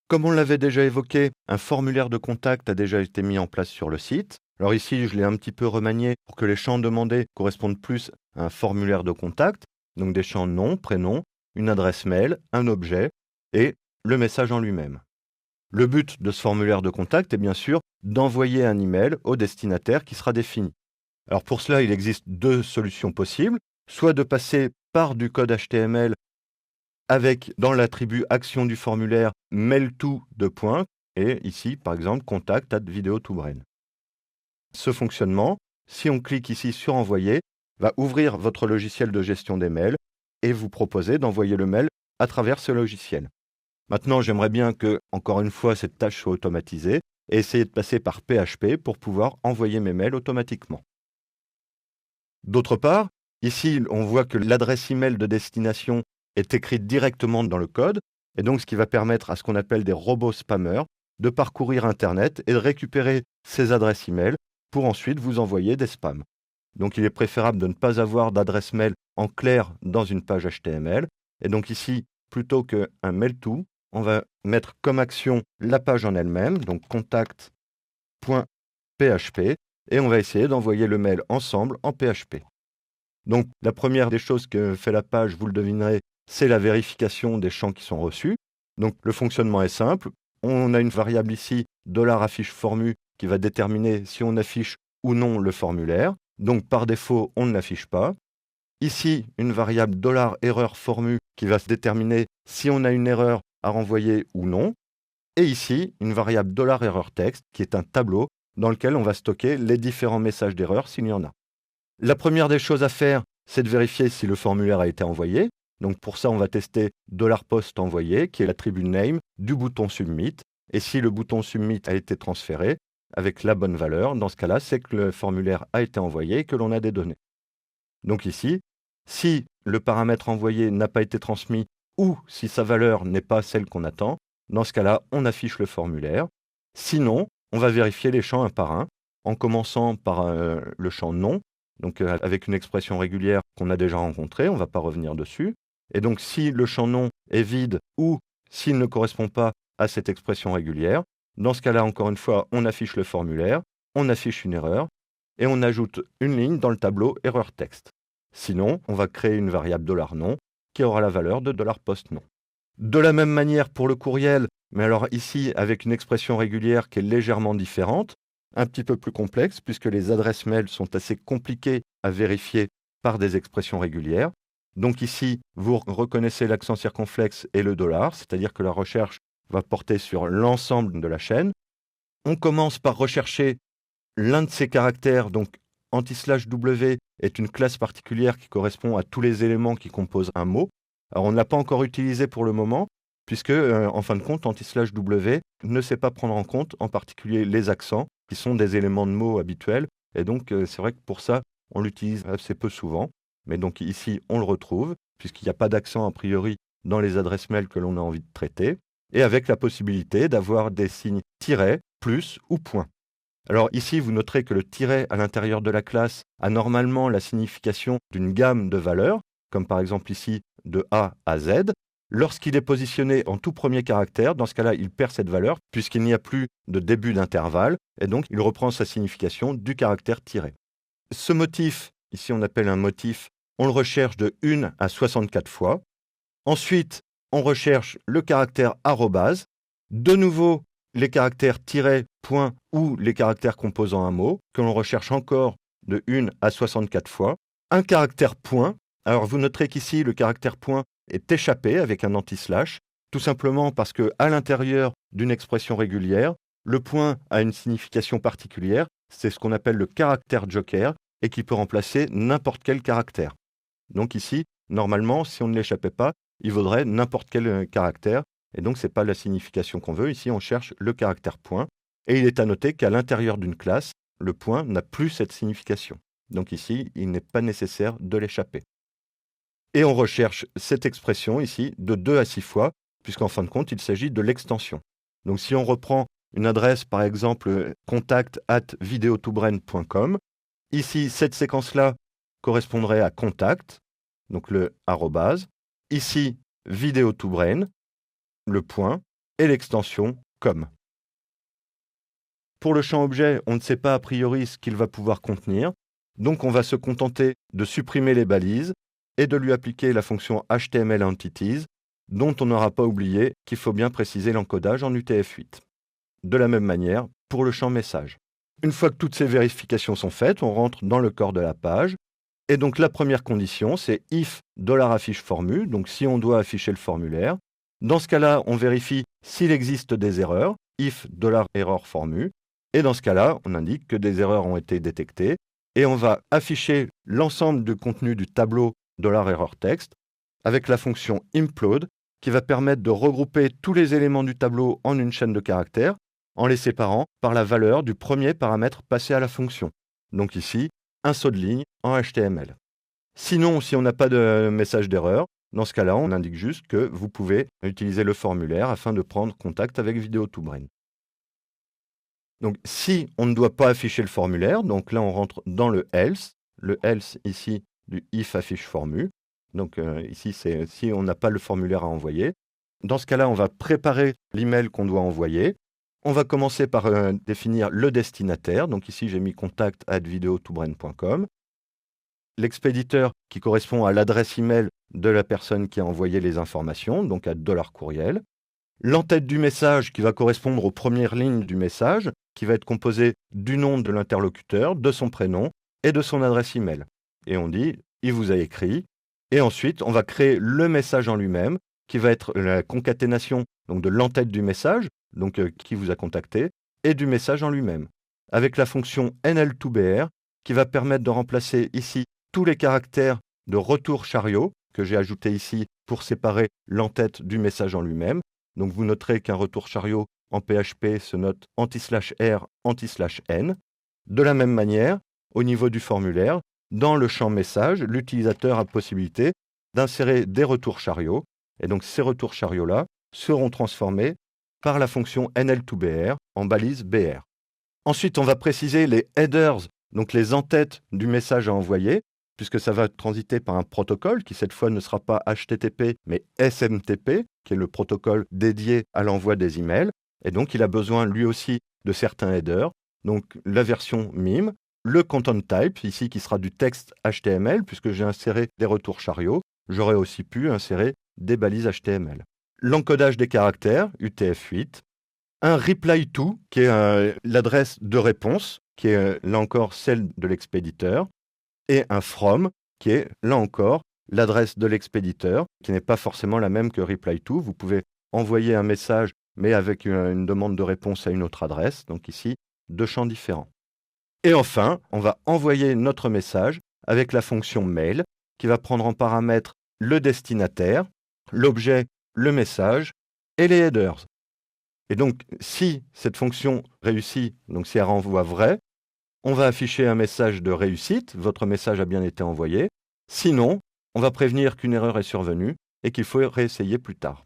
Comme on l'avait déjà évoqué, un formulaire de contact a déjà été mis en place sur le site. Alors ici, je l'ai un petit peu remanié pour que les champs demandés correspondent plus à un formulaire de contact, donc des champs nom, prénom, une adresse mail, un objet et le message en lui-même. Le but de ce formulaire de contact est bien sûr d'envoyer un email au destinataire qui sera défini. Alors pour cela, il existe deux solutions possibles, soit de passer par du code HTML avec dans l'attribut action du formulaire mail to deux points et ici par exemple contact@videotobrain. Ce fonctionnement, si on clique ici sur envoyer, va ouvrir votre logiciel de gestion des mails et vous proposer d'envoyer le mail à travers ce logiciel. Maintenant, j'aimerais bien que, encore une fois, cette tâche soit automatisée et essayer de passer par PHP pour pouvoir envoyer mes mails automatiquement. D'autre part, ici, on voit que l'adresse email de destination est écrite directement dans le code, et donc ce qui va permettre à ce qu'on appelle des robots spammers de parcourir Internet et de récupérer ces adresses email pour ensuite vous envoyer des spams. Donc il est préférable de ne pas avoir d'adresse mail en clair dans une page HTML, et donc ici, plutôt qu'un mail to, on va mettre comme action la page en elle-même, donc contact.php, et on va essayer d'envoyer le mail ensemble en PHP. Donc la première des choses que fait la page, vous le devinerez, c'est la vérification des champs qui sont reçus. Donc le fonctionnement est simple. On a une variable ici, $affiche_formu, qui va déterminer si on affiche ou non le formulaire. Donc par défaut, on ne l'affiche pas. Ici, une variable $erreur_formu qui va se déterminer si on a une erreur à renvoyer ou non. Et ici, une variable $error_text qui est un tableau dans lequel on va stocker les différents messages d'erreur s'il y en a. La première des choses à faire, c'est de vérifier si le formulaire a été envoyé. Donc pour ça, on va tester $post envoyé, qui est l'attribut name du bouton submit. Et si le bouton submit a été transféré avec la bonne valeur, dans ce cas-là, c'est que le formulaire a été envoyé et que l'on a des données. Donc ici, si le paramètre envoyé n'a pas été transmis ou si sa valeur n'est pas celle qu'on attend, dans ce cas-là, on affiche le formulaire. Sinon, on va vérifier les champs un par un, en commençant par le champ nom, donc avec une expression régulière qu'on a déjà rencontrée, on ne va pas revenir dessus. Et donc si le champ nom est vide ou s'il ne correspond pas à cette expression régulière, dans ce cas-là, encore une fois, on affiche le formulaire, on affiche une erreur, et on ajoute une ligne dans le tableau erreur texte. Sinon, on va créer une variable $nom qui aura la valeur de $postNom. De la même manière pour le courriel, mais alors ici avec une expression régulière qui est légèrement différente, un petit peu plus complexe puisque les adresses mail sont assez compliquées à vérifier par des expressions régulières. Donc ici, vous reconnaissez l'accent circonflexe et le $, c'est-à-dire que la recherche va porter sur l'ensemble de la chaîne. On commence par rechercher l'un de ces caractères, donc anti/W est une classe particulière qui correspond à tous les éléments qui composent un mot. Alors on ne l'a pas encore utilisé pour le moment, puisque en fin de compte, anti/W ne sait pas prendre en compte en particulier les accents, qui sont des éléments de mots habituels, et donc c'est vrai que pour ça, on l'utilise assez peu souvent. Mais donc ici, on le retrouve, puisqu'il n'y a pas d'accent a priori dans les adresses mail que l'on a envie de traiter, et avec la possibilité d'avoir des signes tiret, plus ou point. Alors ici, vous noterez que le tiret à l'intérieur de la classe a normalement la signification d'une gamme de valeurs, comme par exemple ici de A à Z. Lorsqu'il est positionné en tout premier caractère, dans ce cas-là, il perd cette valeur puisqu'il n'y a plus de début d'intervalle et donc il reprend sa signification du caractère tiret. Ce motif, ici on appelle un motif, on le recherche de 1 à 64 fois. Ensuite, on recherche le caractère arrobase. De nouveau, les caractères tiret, point ou les caractères composant un mot, que l'on recherche encore de 1 à 64 fois. Un caractère point. Alors vous noterez qu'ici, le caractère point est échappé avec un anti-slash, tout simplement parce qu'à l'intérieur d'une expression régulière, le point a une signification particulière, c'est ce qu'on appelle le caractère joker, et qui peut remplacer n'importe quel caractère. Donc ici, normalement, si on ne l'échappait pas, il vaudrait n'importe quel caractère, et donc ce n'est pas la signification qu'on veut. Ici, on cherche le caractère point, et il est à noter qu'à l'intérieur d'une classe, le point n'a plus cette signification. Donc ici, il n'est pas nécessaire de l'échapper. Et on recherche cette expression ici de 2 à 6 fois, puisqu'en fin de compte, il s'agit de l'extension. Donc si on reprend une adresse, par exemple, contact@videotobrain.com, ici, cette séquence-là correspondrait à contact, donc le arrobase. Ici, videotobrain, le point. et l'extension COM. Pour le champ objet, on ne sait pas a priori ce qu'il va pouvoir contenir, donc on va se contenter de supprimer les balises et de lui appliquer la fonction HTML Entities, dont on n'aura pas oublié qu'il faut bien préciser l'encodage en UTF-8. De la même manière, pour le champ message. Une fois que toutes ces vérifications sont faites, on rentre dans le corps de la page. Et donc la première condition, c'est if $affiche-formu, donc si on doit afficher le formulaire. Dans ce cas-là, on vérifie s'il existe des erreurs, if $error-formu. Et dans ce cas-là, on indique que des erreurs ont été détectées. Et on va afficher l'ensemble du contenu du tableau $error-text avec la fonction implode qui va permettre de regrouper tous les éléments du tableau en une chaîne de caractères en les séparant par la valeur du premier paramètre passé à la fonction. Donc ici, un saut de ligne en HTML. Sinon, si on n'a pas de message d'erreur, dans ce cas-là, on indique juste que vous pouvez utiliser le formulaire afin de prendre contact avec Video2Brain. Donc si on ne doit pas afficher le formulaire, donc là on rentre dans le else ici du if affiche formu. Donc ici c'est si on n'a pas le formulaire à envoyer. Dans ce cas-là, on va préparer l'email qu'on doit envoyer. On va commencer par définir le destinataire. Donc ici, j'ai mis contact@video2brain.com. L'expéditeur qui correspond à l'adresse email de la personne qui a envoyé les informations, donc à $courriel. L'entête du message qui va correspondre aux premières lignes du message, qui va être composée du nom de l'interlocuteur, de son prénom et de son adresse email. Et on dit, il vous a écrit. Et ensuite, on va créer le message en lui-même, qui va être la concaténation donc, de l'entête du message, donc qui vous a contacté, et du message en lui-même, avec la fonction NL2BR qui va permettre de remplacer ici tous les caractères de retour chariot que j'ai ajouté ici pour séparer l'entête du message en lui-même. Donc vous noterez qu'un retour chariot en PHP se note /r /n. De la même manière, au niveau du formulaire, dans le champ message, l'utilisateur a possibilité d'insérer des retours chariots, et donc ces retours chariots-là seront transformés par la fonction NL2BR en balise BR. Ensuite, on va préciser les headers, donc les entêtes du message à envoyer, puisque ça va transiter par un protocole qui cette fois ne sera pas HTTP mais SMTP, qui est le protocole dédié à l'envoi des emails. Et donc, il a besoin lui aussi de certains headers, donc la version MIME, le content type, ici qui sera du texte HTML, puisque j'ai inséré des retours chariots, j'aurais aussi pu insérer des balises HTML. L'encodage des caractères, UTF-8, un reply to, qui est l'adresse de réponse, qui est là encore celle de l'expéditeur, et un from, qui est là encore l'adresse de l'expéditeur, qui n'est pas forcément la même que reply to. Vous pouvez envoyer un message, mais avec une demande de réponse à une autre adresse, donc ici, deux champs différents. Et enfin, on va envoyer notre message avec la fonction mail, qui va prendre en paramètre le destinataire, l'objet, le message et les headers. Et donc, si cette fonction réussit, donc si elle renvoie vrai, on va afficher un message de réussite, votre message a bien été envoyé. Sinon, on va prévenir qu'une erreur est survenue et qu'il faut réessayer plus tard.